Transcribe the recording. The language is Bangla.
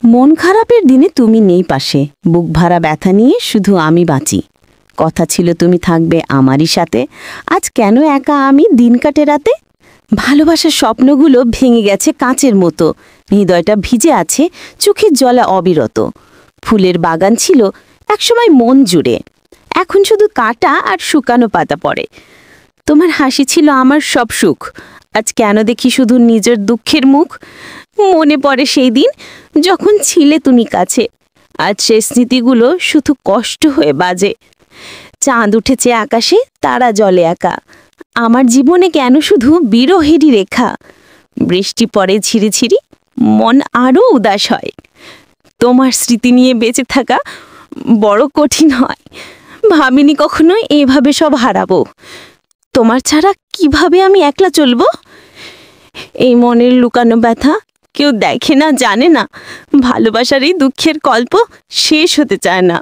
মন খারাপের দিনে তুমি নেই পাশে, বুক ভরা ব্যথা নিয়ে শুধু আমি বাঁচি। কথা ছিল তুমি থাকবে আমারই সাথে, আজ কেন একা আমি দিন কাটে রাতে। ভালোবাসার স্বপ্নগুলো ভেঙে গেছে কাঁচের মতো, হৃদয়টা ভিজে আছে চোখের জলে অবিরত। ফুলের বাগান ছিল একসময় মন জুড়ে, এখন শুধু কাঁটা আর শুকানো পাতা পড়ে। তোমার হাসি ছিল আমার সব সুখ, আজ কেন দেখি শুধু নিজের দুঃখের মুখ। মনে পড়ে সেই দিন যখন ছিলে তুমি কাছে, আজ সেই স্মৃতিগুলো শুধু কষ্ট হয়ে বাজে। চাঁদ উঠেছে আকাশে, তারা জলে একা, আমার জীবনে কেন শুধু বিরহেরই রেখা। বৃষ্টি পড়ে ঝিরি ঝিরি, মন আরও উদাস হয়। তোমার স্মৃতি নিয়ে বেঁচে থাকা বড় কঠিন হয়, ভাবিনি কখনো এভাবে সব হারাবো। তোমার ছাড়া কিভাবে আমি একলা চলবো। এই মনের লুকানো ব্যথা কেউ দেখে না, জানে না, ভালোবাসার এই দুঃখের গল্প শেষ হতে চায় না।